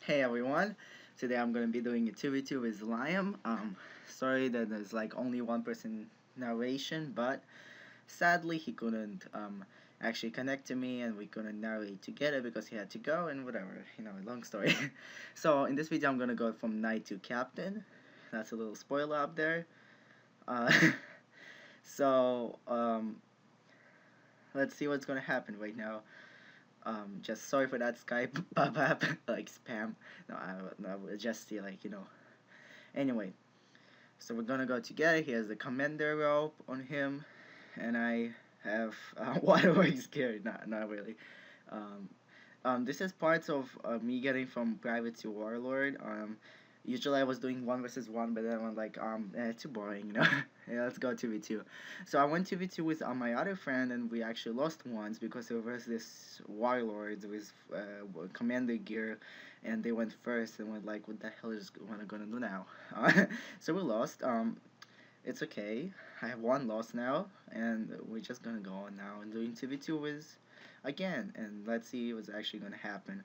Hey everyone, today I'm gonna be doing a 2v2 with Liam. Sorry that there's like only one person narration, but sadly he couldn't actually connect to me and we couldn't narrate together because he had to go and whatever, long story. So in this video I'm gonna go from knight to captain. That's a little spoiler up there. Uh, so let's see what's gonna happen right now. Just sorry for that Skype pop up like spam. No, just see Anyway, so we're gonna go together. He has the commander rope on him, and I have waterworks gear. Not really. Um, this is parts of me getting from private to warlord. Usually I was doing 1 versus 1, but then I'm like, too boring. Yeah, let's go 2v2. So I went 2v2 with my other friend, and we actually lost once because there was this warlord with commander gear, and they went first, and went like, what the hell is what I'm gonna do now? So we lost. It's okay. I have one loss now, and we're just gonna go on now and doing 2v2 with again, and let's see what's actually gonna happen.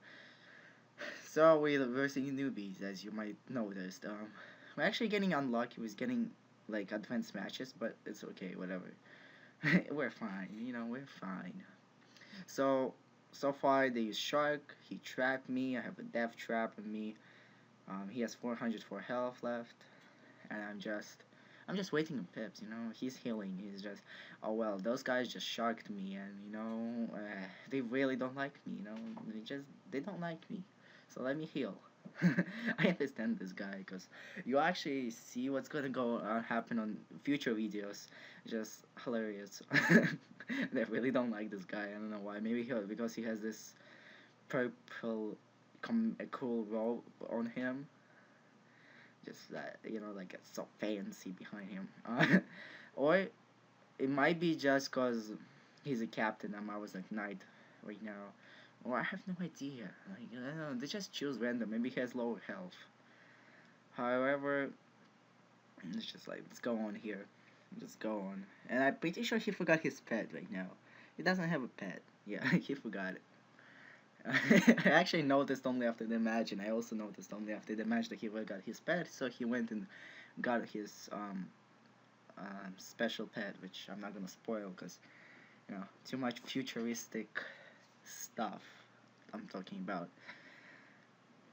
So we're versing newbies, as you might noticed. We're actually getting unlucky with getting like advanced matches, but it's okay, whatever. We're fine, we're fine. So far they use shark. He trapped me. I have a death trap on me. He has 404 health left, and I'm just waiting on pips. He's healing. He's just, oh well, those guys just sharked me, and they really don't like me. They don't like me. So let me heal. I understand this guy because you actually see what's gonna go happen on future videos. Just hilarious. They really don't like this guy. I don't know why. Maybe because he has this purple, a cool robe on him. Just that like it's so fancy behind him. Or it might be just cause he's a captain. I was like knight right now. Or I have no idea. Like, I don't know, they just choose random. Maybe he has lower health. However, it's just like, let's go on here. Just go on. And I'm pretty sure he forgot his pet right now. He doesn't have a pet. Yeah, he forgot it. I actually noticed only after the match, and I also noticed only after the match that he forgot his pet, so he went and got his special pet, which I'm not gonna spoil because too much futuristic stuff I'm talking about.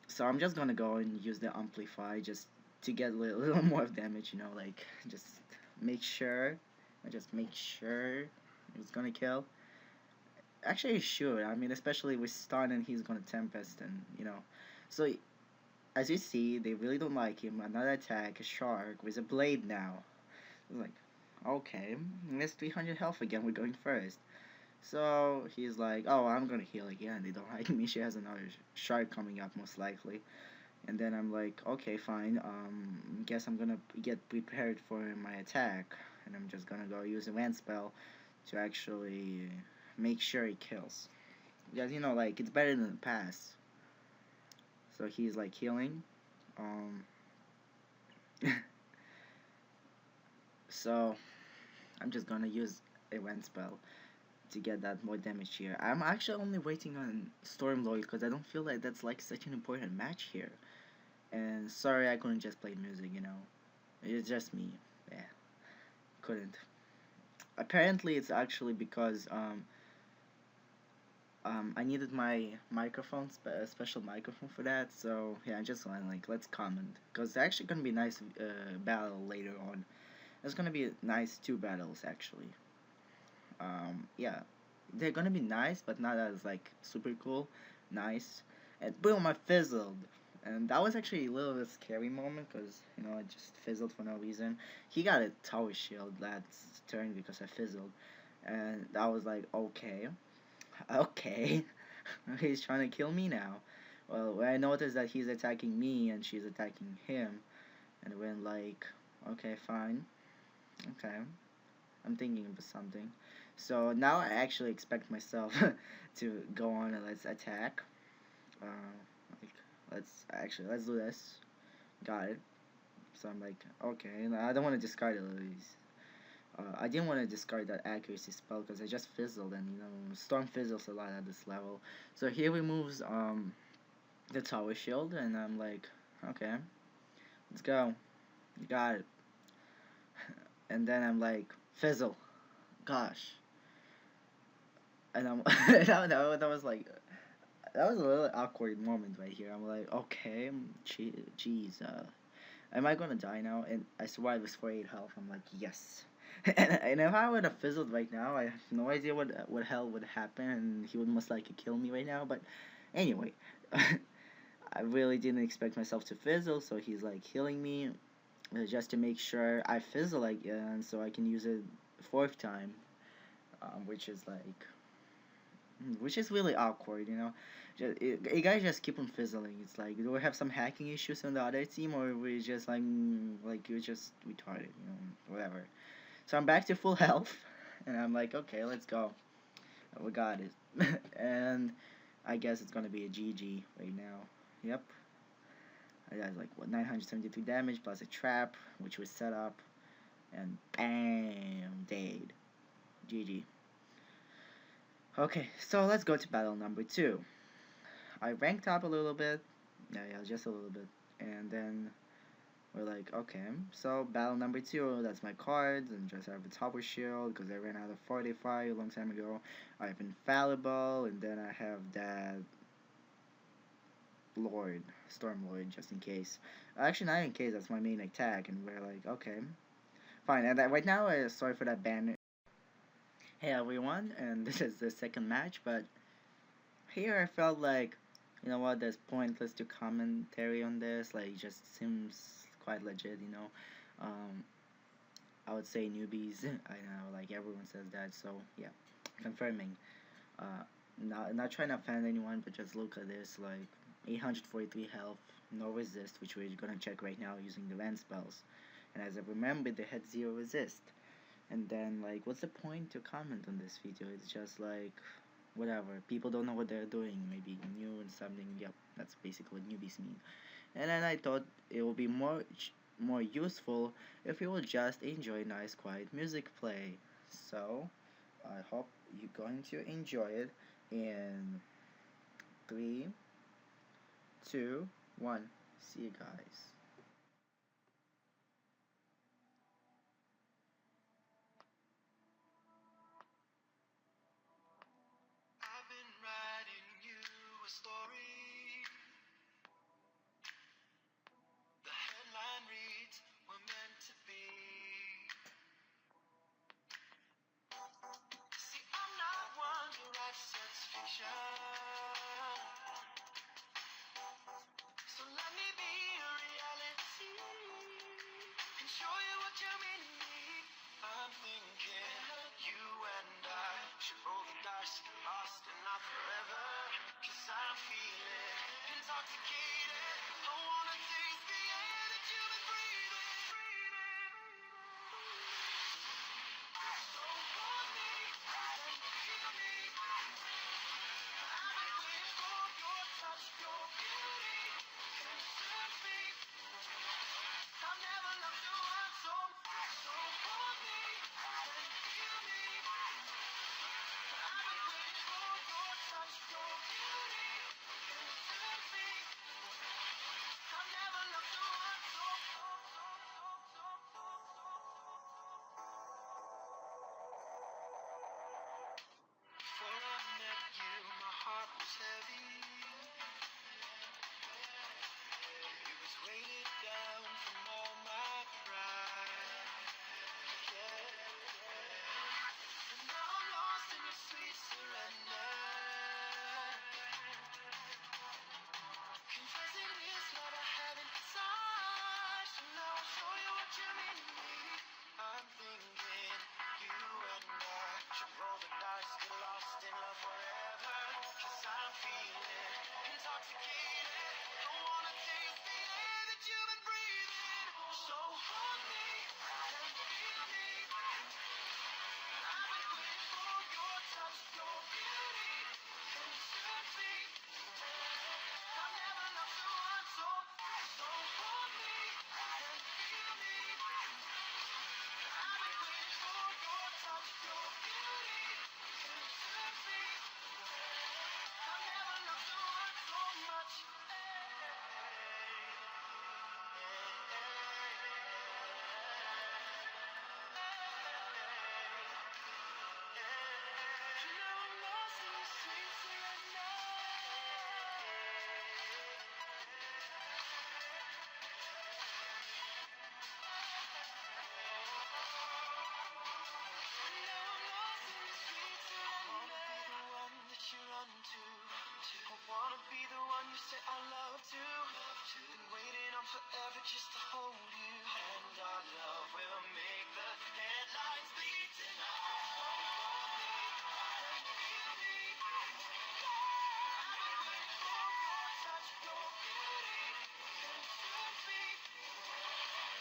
So I'm just gonna go and use the amplify just to get a little more of damage, like just make sure, it's gonna kill. Actually, sure. I mean, especially with stun and he's gonna tempest and. So as you see, they really don't like him. Another attack, a shark with a blade now. It's like, okay, it's 300 health again. We're going first. So he's like, oh, I'm gonna heal again. They don't like me. She has another shark coming up most likely. And then I'm like, okay, fine. Guess I'm gonna get prepared for my attack, and I'm just gonna go use a land spell to actually make sure he kills. Because like it's better than the past. So he's like healing. Um, so I'm just gonna use a land spell to get that more damage here. I'm actually only waiting on Stormlord because I don't feel like that's like such an important match here. And sorry I couldn't just play music. It's just me. Yeah, couldn't. Apparently it's actually because I needed my microphone, a special microphone for that. So yeah, I just went like, let's comment because it's actually gonna be a nice battle later on. There's gonna be nice 2 battles actually. Yeah, they're gonna be nice, but not as like super cool, nice. And boom, I fizzled, and that was actually a little bit scary moment because I just fizzled for no reason. He got a tower shield last turn because I fizzled, and I was like, okay, okay, he's trying to kill me now. Well, when I noticed that he's attacking me and she's attacking him, and I went like, okay, fine, okay. I'm thinking of something. So now I actually expect myself to go on and let's attack. Uh, like let's do this. Got it. So I'm like, okay, I don't want to discard all these. I didn't want to discard that accuracy spell because I just fizzled, and storm fizzles a lot at this level. So here we moves the tower shield, and I'm like, okay, let's go. You got it. And then I'm like, fizzle. Gosh. And I'm that was like that was a little awkward moment right here. I'm like, okay, jeez, am I gonna die now? And I survived with 48 health. I'm like, yes. And if I would have fizzled right now, I have no idea what hell would happen, and he would most likely kill me right now. But anyway, I really didn't expect myself to fizzle, so he's like healing me just to make sure I fizzle again, so I can use it fourth time, which is like which is really awkward, you know. You guys just keep on fizzling. It's like, do we have some hacking issues on the other team, or we just like you're just retarded, you know, whatever. So I'm back to full health, and I'm like, okay, let's go. We got it. And I guess it's gonna be a GG right now. Yep. I got like what 973 damage plus a trap, which was set up, and bam, dead. GG. Okay, so let's go to battle number 2. I ranked up a little bit, yeah, just a little bit, and then we're like, okay, so battle number 2, that's my cards, and just have a tower shield, because I ran out of 45 a long time ago. I have infallible, and then I have that Lord, Storm Lord, just in case. Actually, not in case, that's my main attack, and we're like, okay, fine, and right now, sorry for that ban. Hey everyone, and this is the second match, but here I felt like, you know what, there's pointless to commentary on this, like, it just seems quite legit, you know. Um, I would say newbies, I know, like, everyone says that, so, yeah, confirming. Not trying to offend anyone, but just look at this, like, 843 health, no resist, which we're gonna check right now using the land spells. And as I remember, they had 0 resist. And then, like, what's the point to comment on this video? It's just like, whatever. People don't know what they're doing. Maybe new and something. Yep, that's basically what newbies mean. And then I thought it would be more useful if you would just enjoy nice, quiet music play. So, I hope you're going to enjoy it. In 3, 2, 1. See you guys. I've been writing you a story. The headline reads, "We're meant to be." See, I'm not one to write science fiction, so let me be a reality and show you what you mean to me. I'm thinking you and I should roll the dice, lost and not forever, 'cause I'm feeling intoxicated. I wanna taste the air that you've been breathing. So hold me and feel me. I've been waiting for your touch, your beauty concerns me. I've never loved you so. So hold me and feel me. I've been waiting for your touch, your beauty concerns me. I've never you say I love to. Been waiting on forever just to hold you. And our love will make the headlines bleed tonight. Feel me. I've been waiting for your touch, your beauty. And soothe me.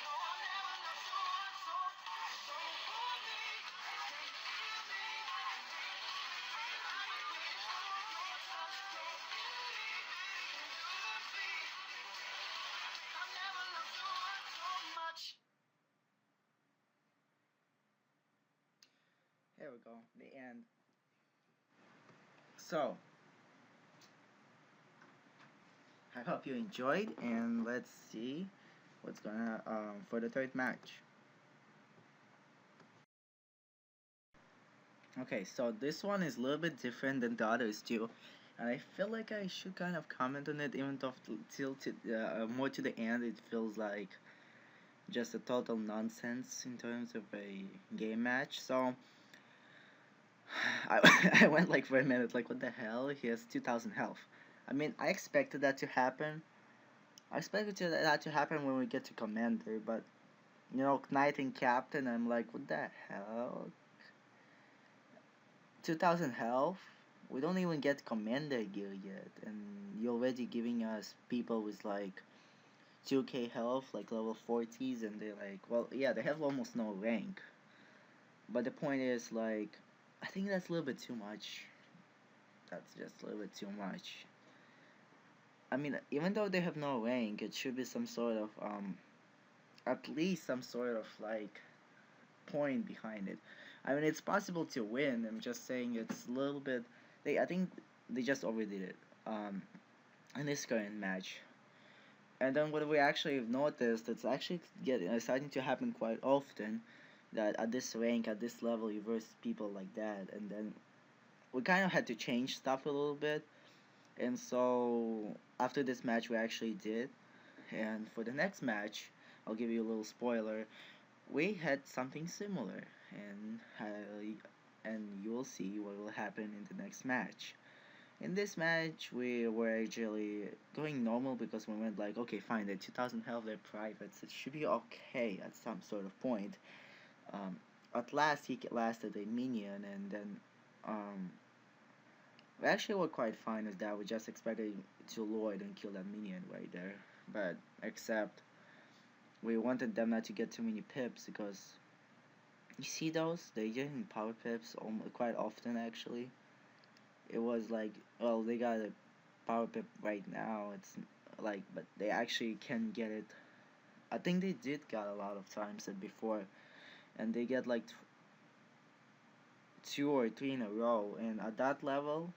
No, I'll never love someone so hold me. And feel me. I've been waiting for your touch, your beauty. And soothe me. I've never loved someone so much. Here we go, the end. So, I hope you enjoyed, and let's see what's gonna for the third match. Okay, so this one is a little bit different than the others too, and I feel like I should kind of comment on it, even though till more to the end it feels like just a total nonsense in terms of a game match. So I went like for a minute, like what the hell? He has 2,000 health. I mean, I expected that to happen. I expected that to happen when we get to Commander, but you know, Knight and Captain, I'm like, what the hell? 2,000 health? We don't even get Commander gear yet, and you're already giving us people with like 2k health, like level 40s, and they're like, well, yeah, they have almost no rank. But the point is, like, I think that's a little bit too much. That's just a little bit too much. I mean, even though they have no rank, it should be some sort of, at least some sort of, like, point behind it. I mean, it's possible to win. I'm just saying it's a little bit. I think they just overdid it, in this current match. And then what we actually have noticed, it's actually starting to happen quite often, that at this rank, at this level, you verse people like that, and then we kind of had to change stuff a little bit. And so after this match, we actually did. And for the next match, I'll give you a little spoiler. We had something similar, and you'll see what will happen in the next match. In this match, we were actually going normal because we went like, okay, fine, they're 2,000 health, they're privates, it should be okay at some sort of point. At last, he lasted a minion, and then we actually were quite fine with that. We just expected to Lloyd and kill that minion right there, but except we wanted them not to get too many pips because you see those they getting power pips quite often actually. It was like, well, they got a power pip right now. It's like, but they actually can get it. I think they did get a lot of times that before, and they get like 2 or 3 in a row. And at that level,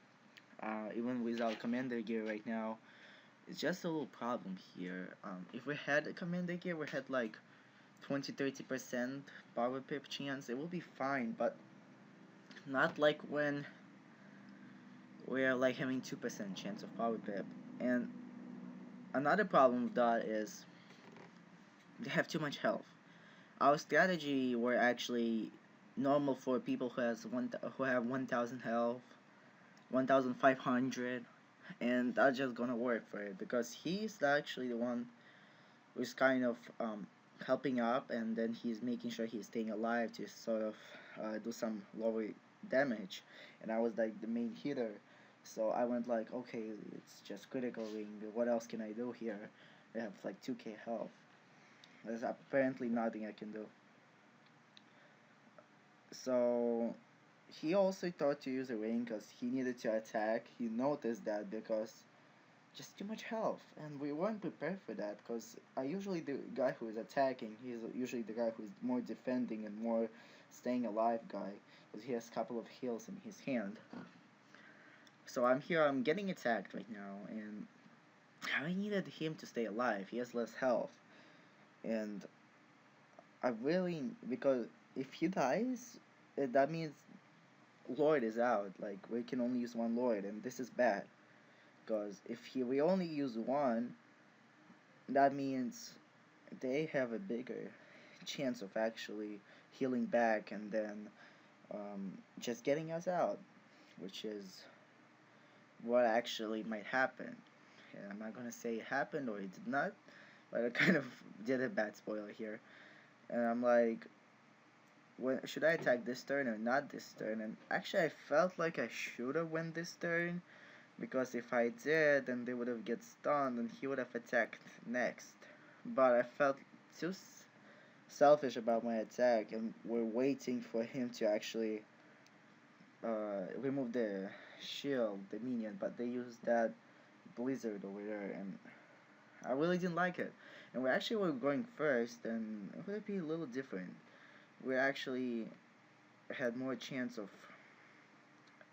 even without commander gear right now, it's just a little problem here. If we had a commander gear, we had like 20-30% power pip chance. It will be fine, but not like when we are like having 2% chance of power pip. And another problem with that is they have too much health. Our strategy were actually normal for people who have 1,000 health, 1,500, and that's just gonna work for it because he's actually the one who's kind of helping up, and then he's making sure he's staying alive to sort of do some lower damage. And I was like the main hitter, so I went like, okay, it's just critical ring. What else can I do here? I have like 2k health. There's apparently nothing I can do. So he also thought to use a ring because he needed to attack. He noticed that because just too much health, and we weren't prepared for that because I usually the guy who is attacking, he's usually the guy who's more defending and more staying alive guy because he has a couple of heals in his hand. So I'm here, I'm getting attacked right now, and I needed him to stay alive. He has less health, and I really, because if he dies, that means Lord is out. Like, we can only use one Lord, and this is bad. Because if we only use one, that means they have a bigger chance of actually healing back and then just getting us out, which is what actually might happen. And I'm not gonna say it happened or it did not, but I kind of did a bad spoiler here. And I'm like, when should I attack this turn or not this turn? And actually, I felt like I should have went this turn because if I did, then they would have get stunned and he would have attacked next. But I felt too selfish about my attack, and we're waiting for him to actually remove the shield, the minion. But they used that blizzard over there, and I really didn't like it. And we actually were going first, and it would be a little different. We actually had more chance of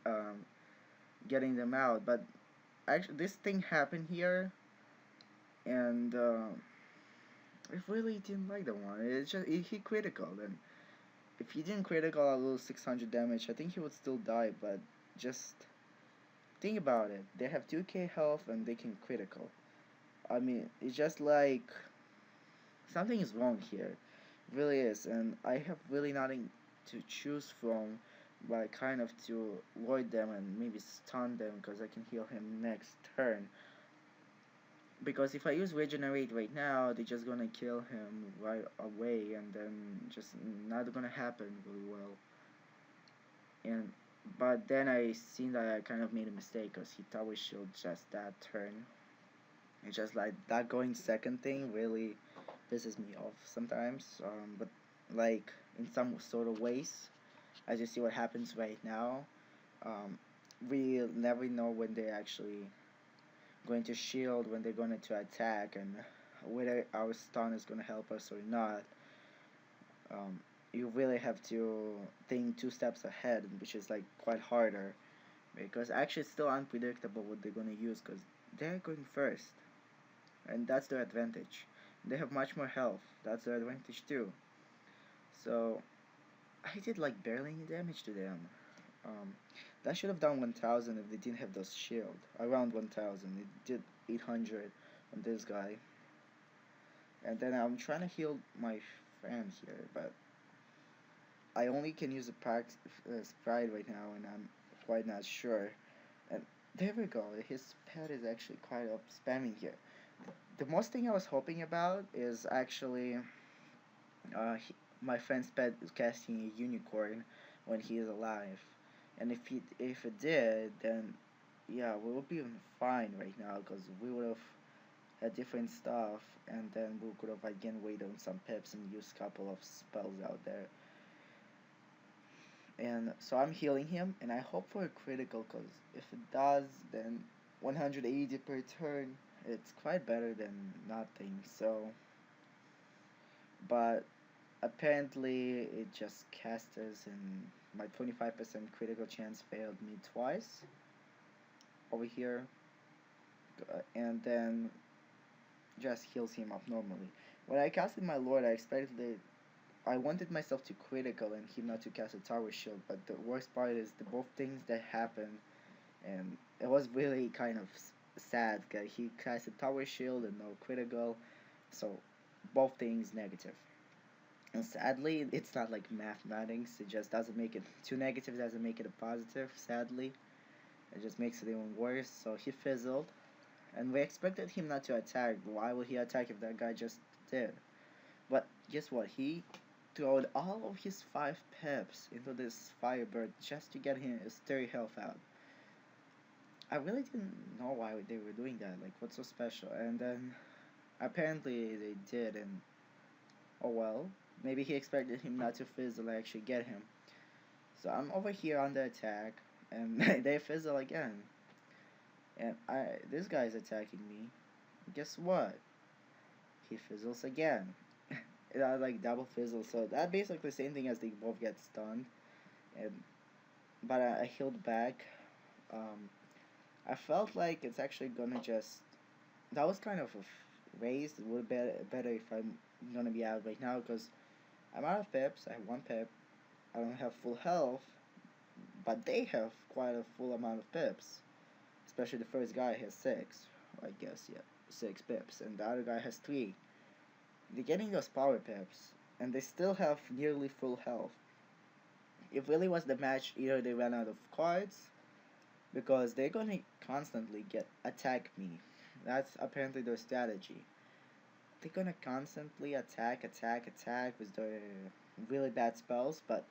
um, getting them out, but actually this thing happened here, and I really didn't like that one. It's just he critical, and if he didn't critical, I'll lose 600 damage. I think he would still die, but just think about it. They have 2k health and they can critical. I mean, it's just like something is wrong here. It really is, and I have really nothing to choose from, but kind of to avoid them and maybe stun them because I can heal him next turn. Because if I use regenerate right now, they're just gonna kill him right away, and then just not gonna happen really well. And but then I seen that I kind of made a mistake because he tower shield just that turn. It's just like that going second thing really pisses me off sometimes. But like in some sort of ways, as you see what happens right now, um, we never know when they're actually going to shield, when they're going to attack, and whether our stun is going to help us or not. Um, you really have to think 2 steps ahead, which is like quite harder because actually it's still unpredictable what they're going to use because they're going first, and that's their advantage. They have much more health. That's their advantage too. So I did like barely any damage to them. Um, that should have done 1000 if they didn't have those shield. Around 1000. It did 800 on this guy. And then I'm trying to heal my friend here, but I only can use a sprite right now, and I'm quite not sure. And there we go. His pet is actually quite up spamming here. The most thing I was hoping about is actually my friend's pet is casting a unicorn when he is alive. And if it did, then yeah, we would be fine right now because we would have had different stuff, and then we could have again waited on some pips and used a couple of spells out there. And so I'm healing him, and I hope for a critical because if it does, then 180 per turn. It's quite better than nothing. So, but apparently it just casters, and my 25% critical chance failed me twice over here, and then just heals him up normally. When I casted my Lord, I wanted myself to critical and him not to cast a tower shield, but the worst part is the both things that happened, and it was really kind of sad because he cast a tower shield and no critical, so both things negative. And sadly, it's not like mathematics. It just doesn't make it two negative doesn't make it a positive. Sadly, it just makes it even worse. So he fizzled, and we expected him not to attack. Why would he attack if that guy just did? But guess what? He threw all of his 5 pips into this Firebird just to get his 30 health out. I really didn't know why they were doing that. Like, what's so special? And then apparently they did, and oh well. Maybe he expected him not to fizzle and actually get him. So I'm over here on the attack, and they fizzle again. And this guy's attacking me. Guess what? He fizzles again. It had like double fizzle, so that basically the same thing as they both get stunned. And but I healed back. Um, I felt like it's actually gonna just. That was kind of a raise. It would be better if I'm gonna be out right now because I'm out of pips. I have 1 pip. I don't have full health, but they have quite a full amount of pips. Especially the first guy has 6. I guess, yeah, 6 pips, and the other guy has 3. They're getting those power pips, and they still have nearly full health. It really was the match. Either they ran out of cards, because they're gonna constantly get attack me. That's apparently their strategy. They're gonna constantly attack with their really bad spells, but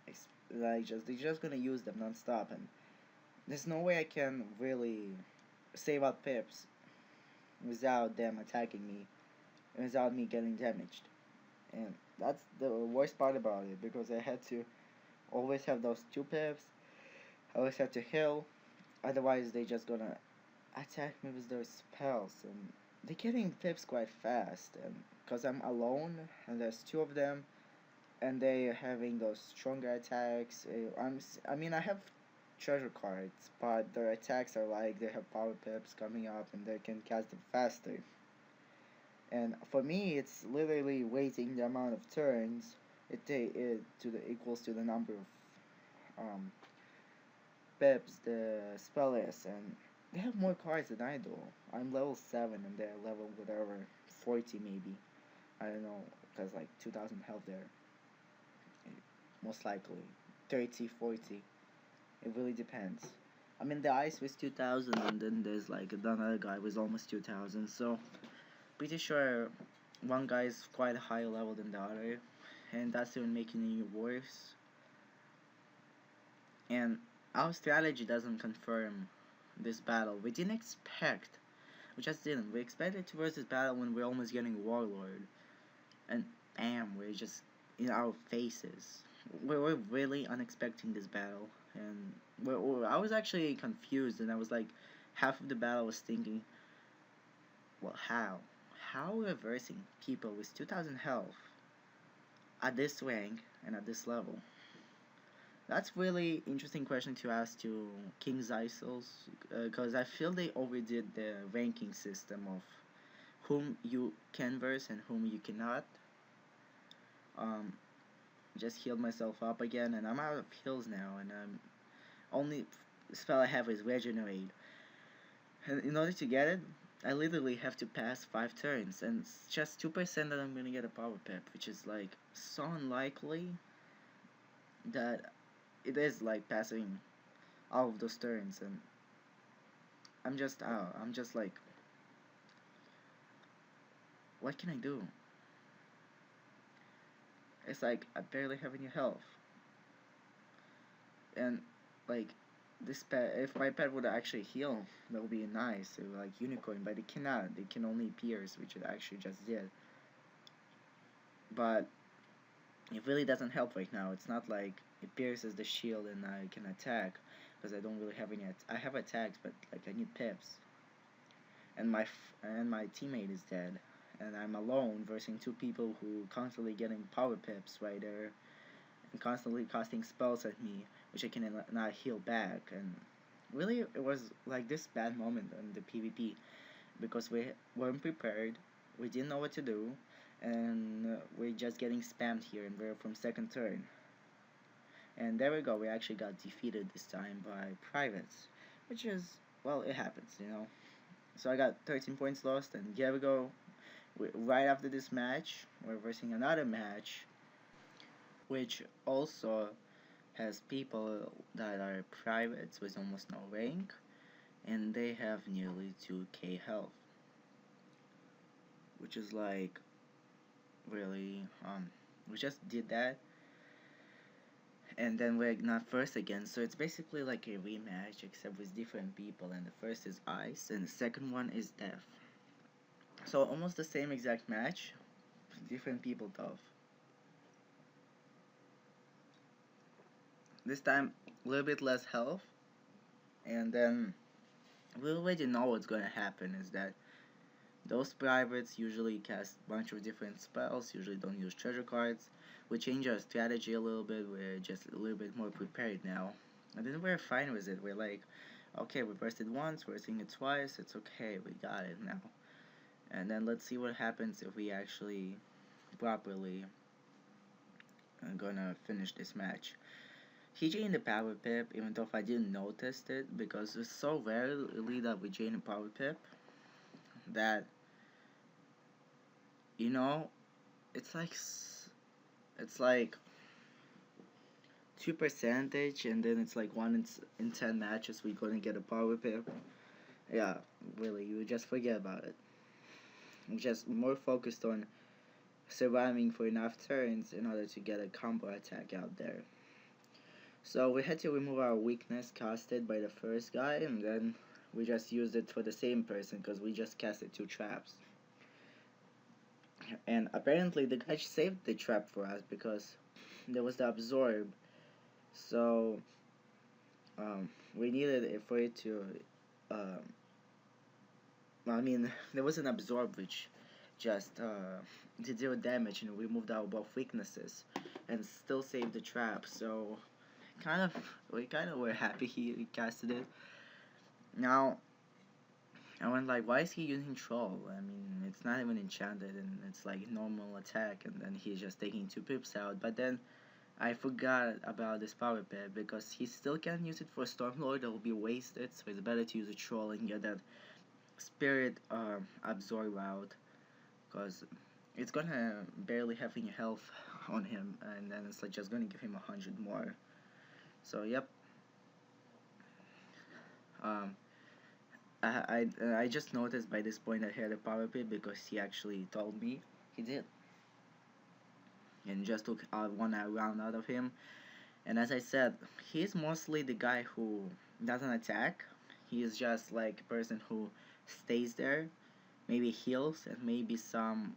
they're just gonna use them non-stop, and there's no way I can really save out pips without them attacking me, without me getting damaged. And that's the worst part about it, because I had to always have those two pips. I always had to heal, otherwise they just gonna attack me with their spells, and they're getting pips quite fast. And because I'm alone and there's two of them, and they are having those stronger attacks. I mean, I have treasure cards, but their attacks are like they have power pips coming up, and they can cast them faster. And for me, it's literally waiting the amount of turns it to the equals to the number of pips the spell is, and they have more cards than I do. I'm level 7, and they're level whatever 40 maybe. I don't know, because like 2,000 health there, most likely 30, 40. It really depends. I mean, the ice was 2,000, and then there's like another guy was almost 2,000. So pretty sure one guy is quite a higher level than the other, and that's even making it worse. And our strategy doesn't confirm this battle. We didn't expect. We just didn't. We expected to versus this battle when we're almost getting Warlord, and bam, we're just in our faces. We're really unexpecting this battle, and I was actually confused, and I was like, half of the battle I was thinking, well, how? How reversing people with 2,000 health at this rank and at this level? That's really interesting question to ask to King Zeisels, because I feel they overdid the ranking system of whom you can verse and whom you cannot. Um, just healed myself up again, and I'm out of heals now, and only spell I have is Regenerate. And in order to get it, I literally have to pass 5 turns, and it's just 2% that I'm gonna get a power pip, which is like so unlikely that it is like passing all of those turns, and I'm just out. I'm just like, what can I do? It's like I barely have any health, and like this pet, if my pet would actually heal, that would be nice. It would, like unicorn, but it cannot. They can only pierce, which it actually just did. But it really doesn't help right now. It's not like it pierces the shield and I can attack, because I don't really have any. I have attacks, but like I need pips, and my teammate is dead, and I'm alone versus two people who constantly getting power pips right there, and constantly casting spells at me, which I can not heal back. And really, it was like this bad moment in the PvP, because we weren't prepared, we didn't know what to do, and we're just getting spammed here, and we're from second turn. And there we go, we actually got defeated this time by privates, which is, well, it happens, you know. So I got 13 points lost, and here we go. Right after this match, we're versing another match, which also has people that are privates with almost no rank, and they have nearly 2k health, which is like really we just did that, and then we're not first again, so it's basically like a rematch except with different people, and the first is ice and the second one is death. So almost the same exact match, different people though. This time a little bit less health, and then we already know what's gonna happen is that those privates usually cast a bunch of different spells, usually don't use treasure cards. We change our strategy a little bit, we're just a little bit more prepared now. And then we're fine with it. We're like, okay, we burst it once, we're seeing it twice, it's okay, we got it now. And then let's see what happens if we actually properly are gonna finish this match. He gained the power pip, even though if I didn't notice it, because it's so rarely that we gain a power pip that, you know, it's like 2%, and then it's like 1 in 10 matches we're gonna get a power pip. Yeah, really, you just forget about it. I'm just more focused on surviving for enough turns in order to get a combo attack out there. So we had to remove our weakness casted by the first guy, and then we just used it for the same person because we just casted 2 traps. And apparently the guy saved the trap for us because there was the absorb. So we needed it for it to um, I mean, there was an absorb which just did 0 damage and removed our both weaknesses and still saved the trap. So we kind of were happy he casted it. Now I went like, why is he using troll? I mean, it's not even enchanted and it's like normal attack, and then he's just taking 2 pips out. But then I forgot about this power pip because he still can use it for Stormlord. It'll be wasted, so it's better to use a troll and get that spirit absorb out, because it's gonna barely have any health on him, and then it's like just gonna give him 100 more. So yep. Um, I just noticed by this point I had a power pip because he actually told me he did, and just took 1 round out of him. And as I said, he's mostly the guy who doesn't attack. He is just like a person who stays there, maybe heals, and maybe some,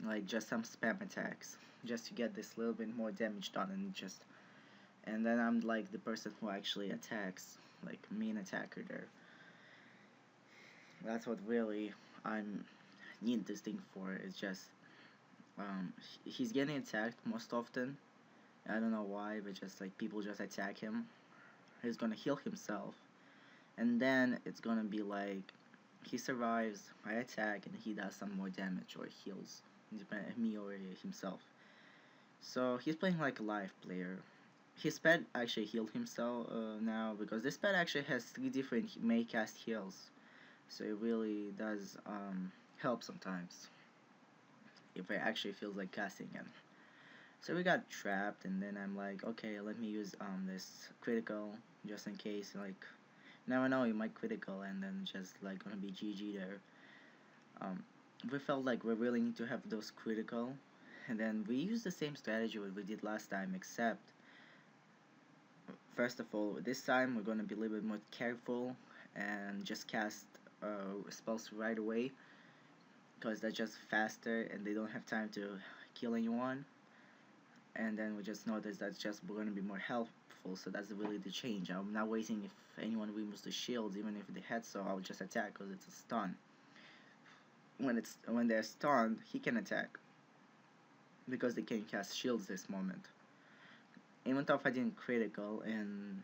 like just some spam attacks, just to get this little bit more damage done, and then I'm like the person who actually attacks, like main attacker there. That's what really I need this thing for. It's just he's getting attacked most often. I don't know why, but just like people just attack him. He's gonna heal himself, and then it's gonna be like he survives my attack and he does some more damage or heals me or himself. So he's playing like a live player. His pet actually healed himself now, because this pet actually has 3 different may cast heals, so it really does help sometimes if it actually feels like casting him. So we got trapped, and then I'm like, okay, let me use this critical just in case. Like, never know, you might critical, and then just like gonna be GG there. We felt like we really need to have those critical, and then we used the same strategy what we did last time, except first of all, this time we're gonna be a little bit more careful and just cast spells right away, because that's just faster and they don't have time to kill anyone. And then we just noticed that's just going to be more helpful, so that's really the change. I'm not waiting if anyone removes the shields, even if they had, so I'll just attack because it's a stun. When they're stunned, he can attack because they can cast shields this moment. Even though if I didn't critical, and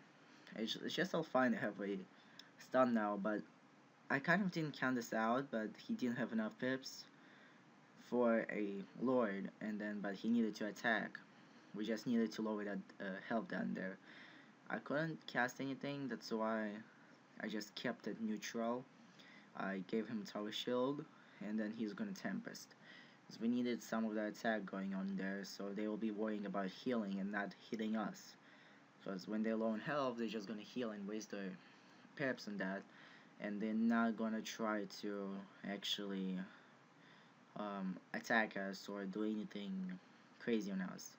it's just all fine to have a stun now, but I kind of didn't count this out, but he didn't have enough pips for a Lord, and then but he needed to attack. We just needed to lower that health down there. I couldn't cast anything, that's why I just kept it neutral. I gave him Tower Shield, and then he's gonna Tempest. So we needed some of that attack going on there, so they will be worrying about healing and not hitting us. Because when they're low on health, they're just gonna heal and waste their peps on that, and they're not gonna try to actually attack us or do anything crazy on us.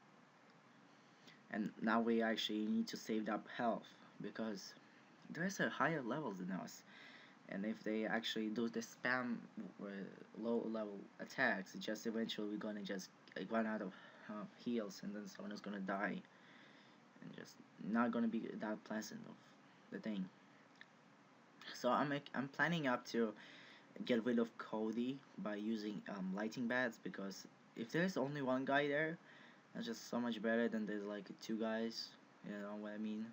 And now we actually need to save up health because there's a higher levels than us, and if they actually do the spam low level attacks, it's just eventually we're gonna just run out of heals, and then someone is gonna die, and just not gonna be that pleasant of the thing. So I'm planning up to get rid of Cody by using lighting bats, because if there's only one guy there, that's just so much better than there's like 2 guys. You know what I mean?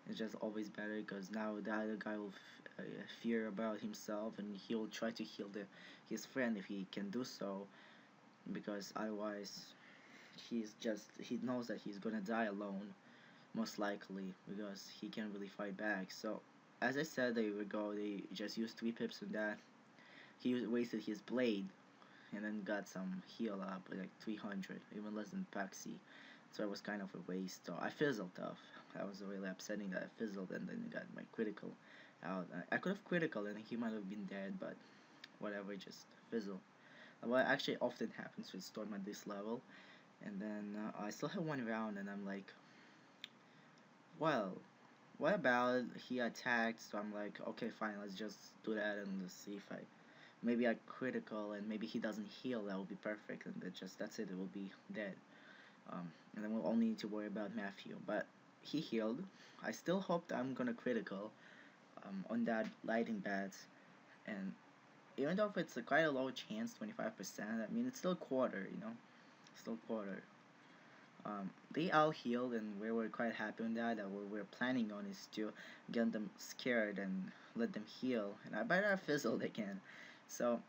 It's just always better, because now the other guy will fear about himself, and he'll try to heal his friend if he can do so, because otherwise he knows that he's gonna die alone, most likely, because he can't really fight back. So as I said, they just used 3 pips on that. He wasted his blade and then got some heal up, like 300, even less than Paxi. So it was kind of a waste. So I fizzled off. That was really upsetting that I fizzled and then got my critical out. I could have critical and he might have been dead, but whatever just fizzle. What actually often happens with Storm at this level. And then I still have one round, and I'm like, well, what about he attacked? So I'm like, okay, fine, let's just do that and let's see if I maybe I critical and maybe he doesn't heal. That will be perfect, and that's it. It will be dead. And then we'll only need to worry about Matthew. But he healed. I still hope that I'm gonna critical on that lighting bats, and even though if it's quite a low chance, 25%, I mean it's still quarter, still quarter. They all healed, and we were quite happy on that. That what we're planning on is to get them scared and let them heal. And I bet I fizzled again. So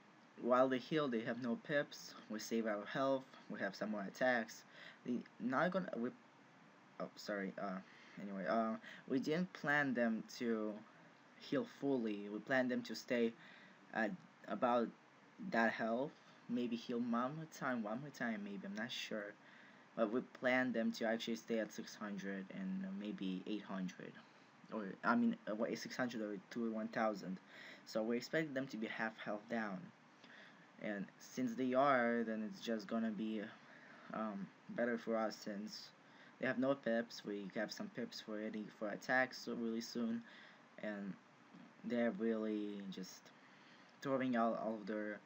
while they heal, they have no pips. We save our health. We have some more attacks. The not gonna we oh sorry. Anyway, we didn't plan them to heal fully. We planned them to stay at about that health. Maybe heal one more time. Maybe I'm not sure, but we planned them to actually stay at 600 and maybe 800, or I mean, 600 or to 1000. So we expect them to be half health down, and since they are, then it's just gonna be better for us since they have no pips. We have some pips for ready for attacks so really soon, and they're really just throwing out all of their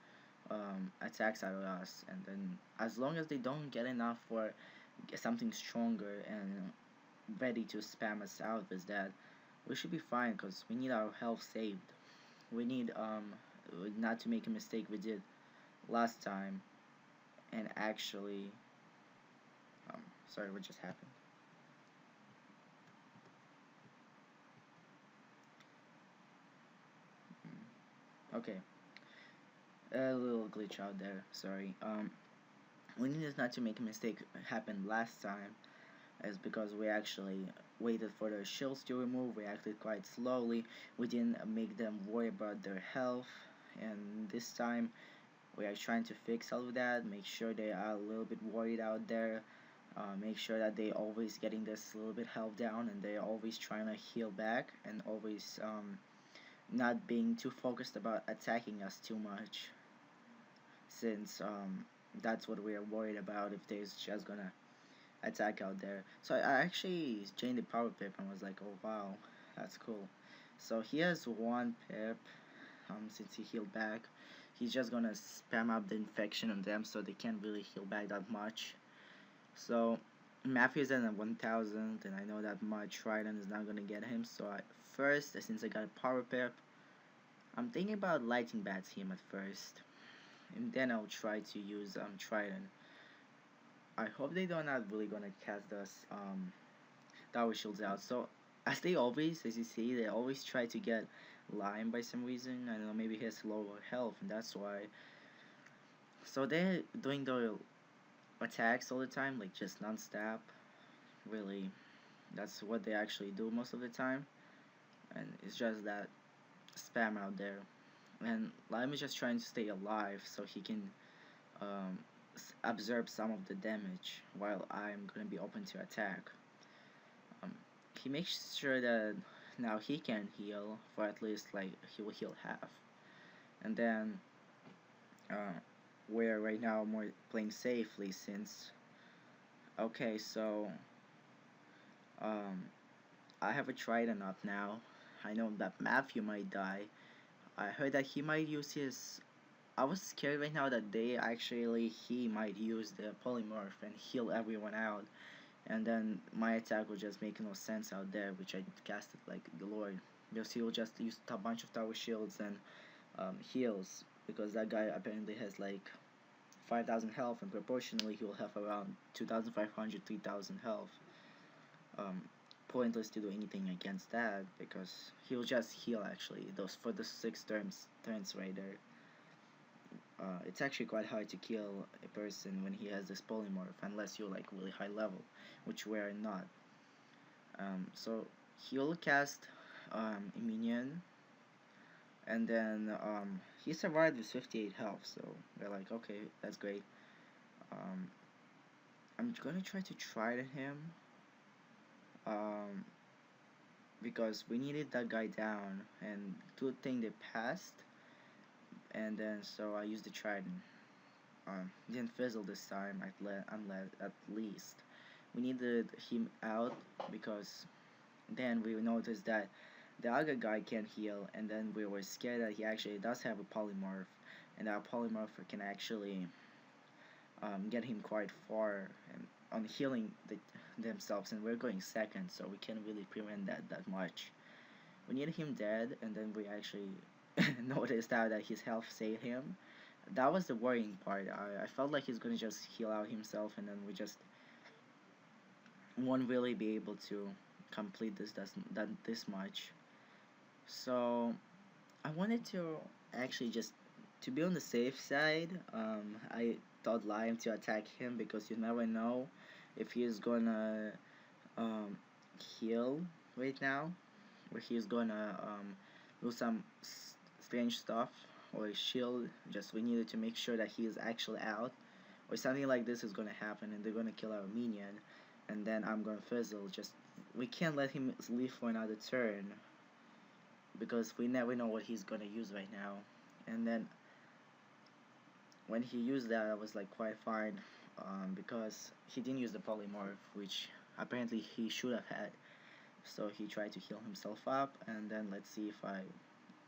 attacks at us, and then as long as they don't get enough for something stronger and ready to spam us out with that, we should be fine because we need our health saved. We need not to make a mistake we did last time and actually sorry, what just happened? Okay, a little glitch out there. Sorry. We needed not to make a mistake happen last time, is because we actually waited for their shields to remove. We acted quite slowly. We didn't make them worry about their health, and this time we are trying to fix all of that. Make sure they are a little bit worried out there. Make sure that they always getting this little bit health down, and they are always trying to heal back, and always not being too focused about attacking us too much, since that's what we are worried about if they're just gonna attack out there. So I actually changed the power pip and was like, oh wow, that's cool. So he has one pip, since he healed back. He's just gonna spam up the infection on them so they can't really heal back that much. So Matthew's at 1000, and I know that my trident is not gonna get him. So first, since I got a power pip, I'm thinking about lighting bats him at first, and then I'll try to use trident. I hope they don't not really gonna cast us tower shields out. So as they always, as you see, they always try to get Lime by some reason. I don't know, maybe he has lower health, and that's why. So they're doing their attacks all the time, like just non-stop. Really, that's what they actually do most of the time, and it's just that spam out there. And Lime is just trying to stay alive so he can um, absorb some of the damage while I'm gonna be open to attack. Um, he makes sure that now he can heal for at least like he will heal half, and then uh, we're right now more playing safely since okay, so um, I have a trident up now. I know that Matthew might die. I heard that he might use his. I was scared right now that he might use the polymorph and heal everyone out, and then my attack will just make no sense out there, which I casted like the Lord. Because he will just use a bunch of tower shields and heals, because that guy apparently has like 5000 health, and proportionally he will have around 2500, 3000 health. Um, Pointless to do anything against that because he'll just heal actually those for the 6 turns right there. It's actually quite hard to kill a person when he has this polymorph unless you're like really high level, which we're not. So he'll cast a minion, and then he survived with 58 health, so we're like, okay, that's great. Um, I'm gonna try to try to him um, because we needed that guy down, and good thing they passed. and then so I used the trident. Didn't fizzle this time, at least. We needed him out because then we noticed that the other guy can heal, and then we were scared that he actually does have a polymorph, and that polymorph can actually get him quite far and on healing themselves, and we're going second, so we can't really prevent that much. We need him dead, and then we actually noticed out that his health saved him. That was the worrying part. I felt like he's gonna just heal out himself, and then we just won't really be able to complete this much. So I wanted to actually just to be on the safe side. I thought Lime to attack him because you never know if he's gonna um, heal right now, or he's gonna do some strange stuff, or his shield. Just we needed to make sure that he is actually out, or something like this is gonna happen, and they're gonna kill our minion, and then I'm gonna fizzle. Just we can't let him leave for another turn because we never know what he's gonna use right now. And then when he used that, I was like quite fine, because he didn't use the polymorph, which apparently he should have had. So he tried to heal himself up, and then let's see if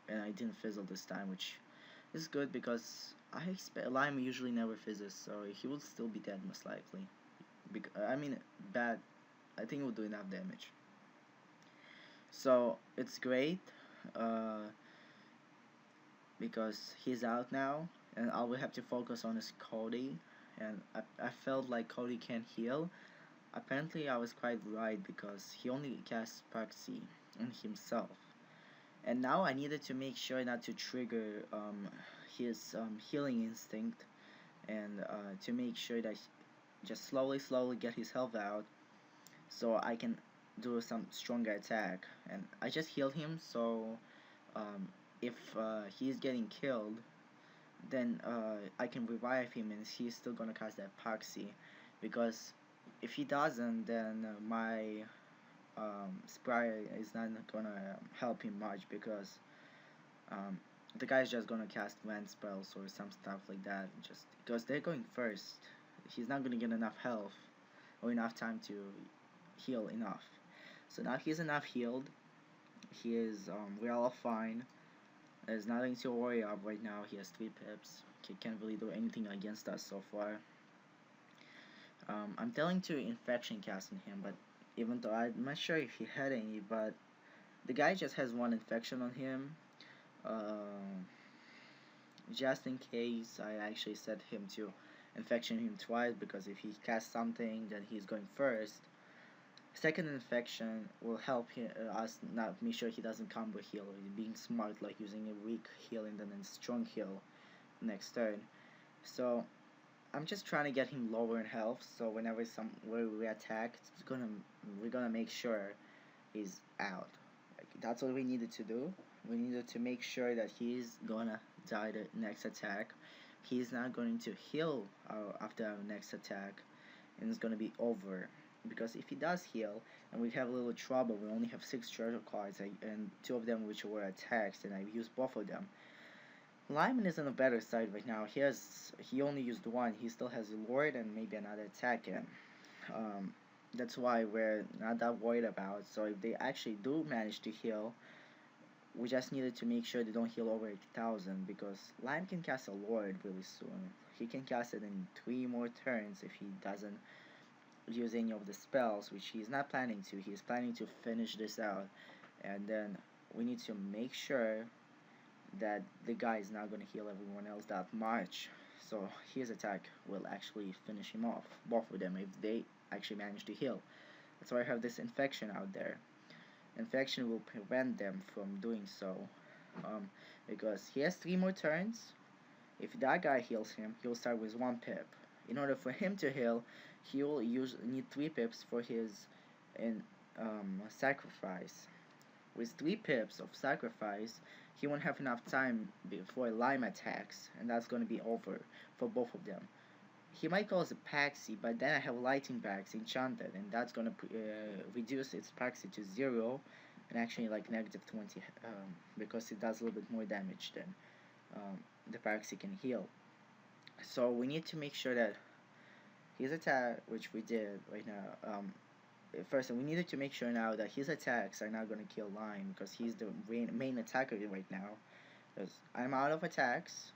and I didn't fizzle this time, which is good because I expect Lime usually never fizzes, so he will still be dead most likely. I mean, bad. I think it will do enough damage. So it's great, uh, because he's out now, and all we have to focus on is Cody. And I felt like Cody can heal. Apparently, I was quite right because he only casts Proxy on himself. And now I needed to make sure not to trigger his healing instinct, and to make sure that just slowly get his health out so I can do some stronger attack. And I just healed him, so um, if he's getting killed, then I can revive him and he's still gonna cast that Proxy, because if he doesn't, then my Spire is not gonna help him much, because um, the guy's just gonna cast Vent spells or some stuff like that, just because they're going first. He's not gonna get enough health or enough time to heal enough. So now he's enough healed. He is we're all fine. There's nothing to worry of right now. He has 3 pips. He can't really do anything against us so far. I'm telling to infection cast on him, but even though I'm not sure if he had any, but the guy just has 1 infection on him. Just in case, I actually set him to infection him twice, because if he casts something, then he's going first. Second infection will help us not make sure he doesn't combo heal, or being smart, like using a weak heal and then a strong heal next turn. So I'm just trying to get him lower in health, so whenever where we attack, we're gonna make sure he's out. Like, that's what we needed to do. We needed to make sure that he's gonna die the next attack. He's not going to heal after our next attack, and it's gonna be over. Because if he does heal and we have a little trouble, we only have 6 treasure cards, and 2 of them which were attacks, and I used both of them. Lyman is on the better side right now. He only used 1. He still has a Lord and maybe another attack in. That's why we're not that worried about. So if they actually do manage to heal, we just needed to make sure they don't heal over 80,000, because Lime can cast a Lord really soon. He can cast it in 3 more turns if he doesn't use any of the spells, which he's not planning to. He's planning to finish this out, and then we need to make sure that the guy is not going to heal everyone else that much, so his attack will actually finish him off, both of them, if they actually manage to heal. That's why I have this infection out there. Infection will prevent them from doing so, because he has 3 more turns. If that guy heals him, he'll start with 1 pip. In order for him to heal, he will need 3 pips for his sacrifice. With 3 pips of sacrifice, he won't have enough time before Lime attacks, and that's going to be over for both of them. He might cause a Paxi, but then I have Lighting Bags enchanted, and that's going to reduce its Paxi to 0, and actually like -20, because it does a little bit more damage then. the Paxi can heal. So we need to make sure that his attack, which we did right now, first we needed to make sure now that his attacks are not going to kill Lime, because he's the main attacker right now. Because I'm out of attacks,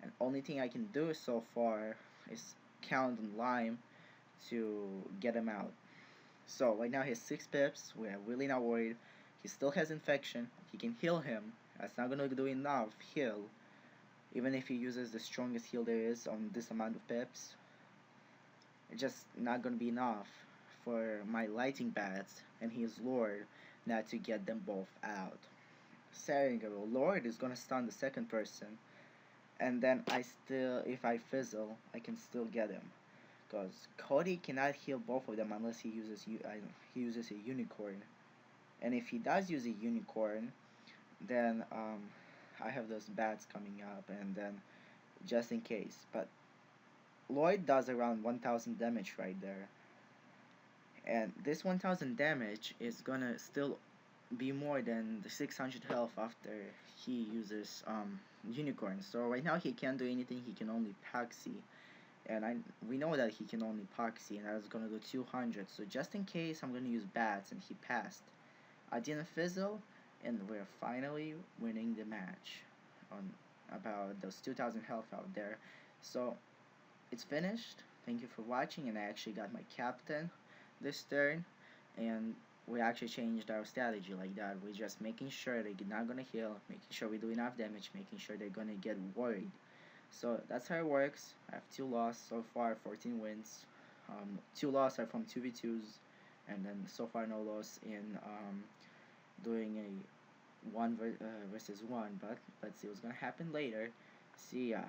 and only thing I can do so far is count on Lime to get him out. So right now he has 6 pips. We are really not worried. He still has infection. He can heal him. That's not gonna do enough heal. Even if he uses the strongest heal there is on this amount of pips, it's just not gonna be enough for my lighting bats and his Lord not to get them both out. Saying Lord is gonna stun the second person, and then if I fizzle, I can still get him. Because Cody cannot heal both of them unless he uses a unicorn. And if he does use a unicorn, then I have those bats coming up, and then just in case. But Lloyd does around 1000 damage right there. And this 1000 damage is gonna still be more than the 600 health after he uses unicorn. So right now he can't do anything, he can only Paxi. And we know that he can only Paxi, and I was gonna do 200. So just in case, I'm gonna use bats, and he passed. I didn't fizzle, and we're finally winning the match on about those 2000 health out there. So it's finished. Thank you for watching, and I actually got my captain this turn, and we actually changed our strategy like that. We're just making sure they're not gonna heal, making sure we do enough damage, making sure they're gonna get worried. So that's how it works. I have 2 losses so far, 14 wins. 2 losses are from 2v2s, and then so far no loss in doing a 1 versus 1. But let's see what's gonna happen later. See ya.